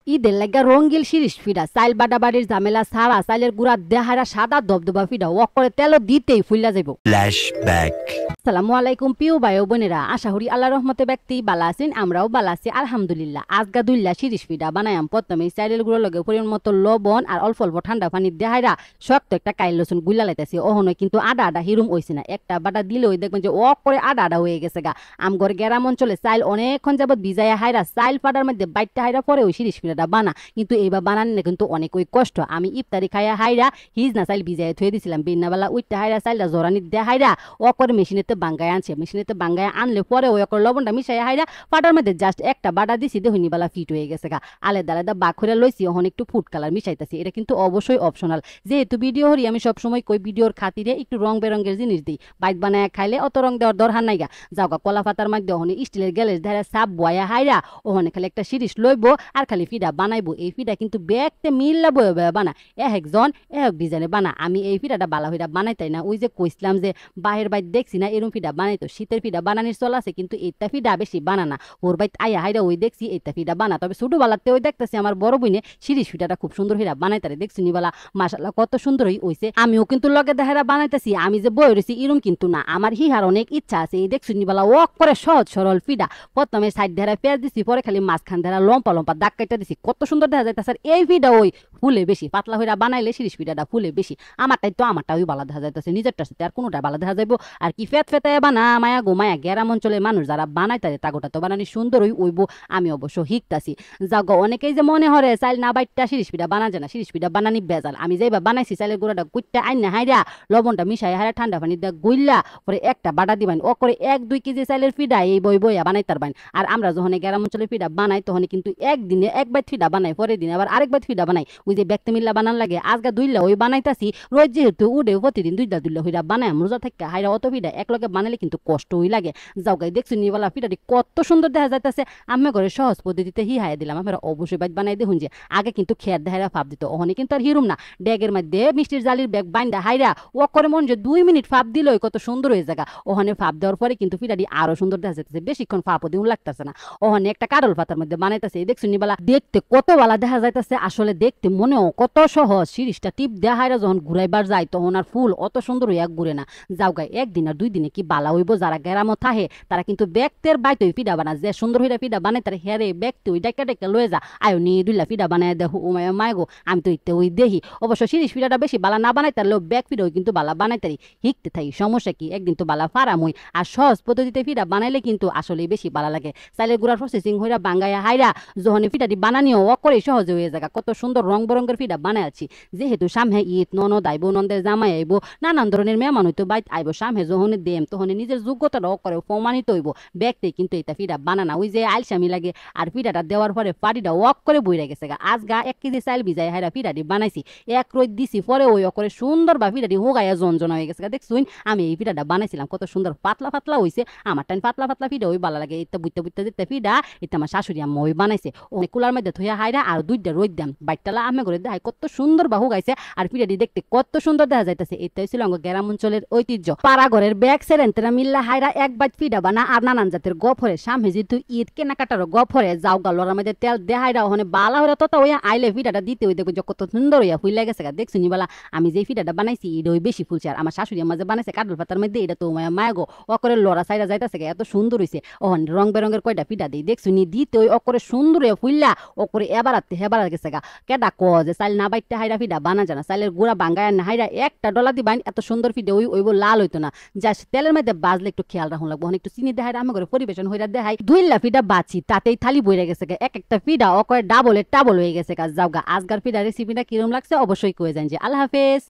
ঈদের লাগা রঙ্গিল শিরিষ ফিডা চাইল বাড়াবাড়ির ঝামেলা ছাড়া চাইলের গুড়া দেহারা সাদা দবদবা ফিডা ওয়াক করে তেলও দিতেই ফুল্লা যাইব। ফ্ল্যাশব্যাক। আসসালামু আলাইকুম প্রিয় ভাই ও বোনেরা, আশা করি আল্লাহ রহমতে ব্যক্তি বালা আছেন, আমরাও বালা আছি আলহামদুলিল্লাহ। আজগা দুইলা শিরিষ ফিডা বানায়াম। প্রথমে চাইলের গুঁড়ো লগে পরিমাণ মতো লবণ আর অল্প অল্প ঠান্ডা পানি দেহাইরা শক্ত একটা কাইল লসুন গুলা লাইতেছি। ওহনো কিন্তু আডা আডা হিরুম হইছে না, একটা বাটা দিলে ওই দেখবেন যে ওয়াক করে আডা আডা হয়ে গেছে গা। আমগর গ্রাম অঞ্চলে চাইল অনেকক্ষণ যাবত ভিজাইয়া হাইরা চাইল পাটার মধ্যে বাইটটা হাইরা পরে ওই শিরিষ ফিডাটা বানা, কিন্তু এইবার বানান না কিন্তু অনেক ওই কষ্ট। আমি ইফতারি খাইয়া হাইরা হিজ না চাইল ভিজাইয়া থুয়ে দিছিলাম, বিন্নাবেলা উইটটা হাইরা চাইলটা জোরানি দিয়ে হাইরা ও করে মেশিনেতে বাঙ্গায় আনছে। মেশিনেতে বাঙ্গায় আনলে পরে ওই করে লবণটা মিশাইয়া হাইরা পাটার মধ্যে জাস্ট একটা বাটা দিছি, দেহনিবেলা ফিট হয়ে গেছে গা। আলাদা আলাদা বাক করে লইছি, ওখান একটু ফুড কালার মিশাইতেছি। এটা কিন্তু অবশ্যই অপশনাল, যেহেতু ভিডিও হরি আমি সবসময় কই ভিডিওর খাতিরে একটু রং বেরঙের জিনিস দিই। বাইট বানায় খাইলে অত রং দেওয়ার দরকার নাই গা। যাও গা কলা পাতার মধ্যে ওখানে স্টিলের গ্যালের ধারে সাপ বয়া হাইরা ওখানে খালি একটা শিরিষ লইব আর খালি ফিডা বানাইবো। এই ফিডা কিন্তু ব্যাগতে মিল্লা বয়ে বয়ে বানা, একজন এক ডিজাইনে বানা। আমি এই ফিডাটা বালা ফিডা বানাইতাই না, ওই যে কইছিলাম যে বাহের বাইট দেখছি না এরম ফিডা বানাইতো, শীতের ফিডা বানানির চল আছে, কিন্তু এইটা ফিডা বেশি বানানা। ওর বাইট আয়া হাইরা ওই দেখছি এইটা ফিডা বানা। তবে ছোটবেলাতে ওই দেখতেছি আমার বড় বইনে শিরিষ ফিডাটা খুব সুন্দর ফিডা বানাইতারে দেখছি নিবেলা, মাশাআল্লাহ কত সুন্দর হইছে। আমিও কিন্তু লগে দেখারা বানাইতেছি, আমি যে বই রয়েছি এরম কিন্তু না, আমার হিহার অনেক ইচ্ছা আছে। এই দেখছি নিবেলা ওয়াক করে সহজ সরল ফিডা। প্রথমে সাইড ধারা পেঁয়াজ দিছি, পরে খালি মাঝখান ধারা লম্পা লম্পা দাগ কাইটা দিছি, কত সুন্দর দেখা যাইতেছে। আর এই ফিডা ওই ফুলে বেশি পাতলা হইরা বানাইলে শিরিষ ফিডাটা ফুলে বেশি। আমারটা ওই বালা দেখা যাইতেছে, নিজেরটার সাথে আর কোনোটা বালা দেখা যাইব। আর কি ফেত ফেতে বানা মায়া গোমায়া গ্রাম অঞ্চলের মানুষ যারা বানাই তাদের তাগোটা তো বানানি সুন্দর ওইব। আমি অবশ্য শিখতাছি। যাগো অনেকেই যে মনে হরে চাইল না বাইটটা শিরিষ পিঠা বানা যায় না, শিরিষ পিঠা বানানি বেজাল। আমি যাইবা বানাইছি চাইলের গুঁড়াটা কুইটটা আইনা হাইরা লবণটা মিশাই হাইরা ঠান্ডা পানি দিয়ে গুইল্লা পরে একটা বাটা দিবেন, ও করে 1-2 কেজি চাইলের পিঠা এই বইয়া বানাই তারবেন। আর আমরা যখন গ্রাম অঞ্চলের পিঠা বানাই তখন কিন্তু একদিনে এক বাইট ফিডা বানাই, পরের দিন আবার আরেক বাইট ফিডা বানাই। ওই যে ব্যক্তি মিল্লা বানান লাগে, আজকে দুইলা ওই বানাইতাছি রোজ যেহেতু উঠে প্রতিদিন দুইটা হইরা বানাই রোজা থেকে হাইরা অত ফিডা একলগে বানাইলে কিন্তু কষ্ট হই লাগে। যাও গাই দেখছি নিবেলা ফিডাটি কত সুন্দর দেখা যাইতেছে। আমি করে সহজ পদ্ধতিতে হিহাইয়া দিলাম। আমরা অবশ্যই বাইট বানাই দেখুন যে আগে কিন্তু খেয়ার দেহাইরা ফাপ দিত, ওখানে কিন্তু আর হিরুম না, ড্যাগের মধ্যে মিষ্টির জালির ব্যাগ বাইন্দা হাইরা ও করে মন যে 2 মিনিট ফাপ দিল কত সুন্দর হয়ে জায়গা। ওখানে ফাপ দেওয়ার পরে কিন্তু ফিডাটি আরো সুন্দর দেখা যাইতেছে, বেশিক্ষণ ফাপও দিন লাগতেছে না। ওখানে একটা কারল পাতার মধ্যে বানাইতেছে, দেখছি নিবেলা দেখতে কত বালা দেখা যাইতেছে, আসলে দেখতে মনেও কত সহজ। শিরিষটা টিপ দেয়া হাইরা যখন ঘুরাইবার যায় তখন আর ফুল অত সুন্দর হইয়া ঘুরে না। যাও গাই একদিন আর 2 দিনে কি বালা হইব। যারা গ্রামও থাহে তারা কিন্তু ব্যক্তের বাইতে ওই ফিডা বানা, যে সুন্দর হইরা ফিডা বানাই তার হেরে ব্যক্তি ওই ডাইকা ডাইকা লয়ে যা আয়ো নিয়ে দুইলা ফিডা বানাই দেখো ও মায় গো। আমি তো ইতে ওই দেখি অবশ্য শিরিষ ফিডাটা বেশি বালা না বানাই তারলেও ব্যাগ ফিডাও কিন্তু বালা বানাই তারি। শিখতে থাকি, সমস্যা কি, একদিন তো বালা ফারাম হই। আর সহজ পদ্ধতিতে ফিডা বানাইলে কিন্তু আসলে বেশি বালা লাগে। চাইলের গুঁড়ার প্রসেসিং হইরা বাঙ্গাইয়া হাইরা যখন ফিডাটি বানানিও ও করে সহজে হয়ে যায়। কত সুন্দর রং বেরঙের ফিডা বানাই আছি। যেহেতু সামনে ঈদ, ননদ আইব, নন্দের জামাই আইব, নানান ধরনের মেহমান হইতো বাইত আইব, সামনে যখন দেম তখন নিজের যোগ্যতাটা ও করে প্রমাণিত হইব। ব্যাগতে কিন্তু এটা ফিডা বানানা ওই যে আলসামি লাগে। আর ফিডাটা দেওয়ার পরে পাটিটা ওয়াক করে বইরা গেছে গা। আজগা 1 কেজি চাইল ভিজাই হাইরা ফিডাটি বানাইছি, এক রোদ দিছি, পরে ওই করে সুন্দর বা ফিডাটি হোগাইয়া জনজনা হয়ে গেছে গা। দেখছুন আমি এই ফিডাটা বানাইছিলাম, কত সুন্দর পাতলা পাতলা হইছে। আমার টাইম পাতলা পাতলা ফিডা ওই ভালো লাগে। এটা বুঝতে বুঝতে যেতে ফিডা এটা আমার শাশুড়ি আম্মা ওই বানাইছে। অনেক কুলার মধ্যে থইয়া হাইরা আর 2টা রোদ দাম বাইকটালা আমি করে দেখাই কত সুন্দর বা হোগাইছে। আর ফিডাটি দেখতে কত সুন্দর দেখা যাইতেছে। এটাই ছিল আমার গ্রাম অঞ্চলের ঐতিহ্য। পাড়া ঘরের ব্যাগ সেরেন্তেরা মিল্লা হাইরা এক বাইট ফিডা বানা আর নানান জাতের গফরে সামনে যেহেতু ঈদ কেনাকাটার গফরে যাও গা লড়ার মধ্যে তেল দেহাইরা ওখানে বালা হইরা তত ওই আইলে ফিডাটা দিতে ওই দেখো কত সুন্দর হইয়া ফুল লেগেছে গা। দেখছি নিবেলা আমি যে ফিডাটা বানাইছি এটা ওই বেশি ফুলছে। আর আমার শাশুড়ি আমার যে বানাইছে কাটল পাতার মধ্যে এটা তো মায়া গো ও করে লড়া সাইরা যাইতেছে এত সুন্দর হইছে। ওখানে রং বেরঙের কয়টা ফিডা দিই দেখছি নি দিতে ওই করে সুন্দর হইয়া ফুললা ও করে এবারাতে হেবার গেছে গা। কেডা ক যে চাইল না বাইটটা হাইরা ফিডা বানা জানা, চাইলের গুঁড়া বাঙ্গায় না হাইরা একটা ডলা দিবাইন এত সুন্দর ফিডা ওইব লাল হইতো না। যা তেলের মধ্যে বাজলে একটু খেয়াল রাখুন লাগবো। একটু চিনি দেখাই আমি করে পরিবেশন হইরা দেখাই 2 ফিডা বাঁচি তাতেই থালি বইরা গেছে গা। এক একটা ফিডা ও করে ডাবল হয়ে গেছে গা। যাও গা আজগার ফিডা রেসিপিটা কিরম লাগছে অবশ্যই কয়ে যান যে আল্লাহ হাফেজ।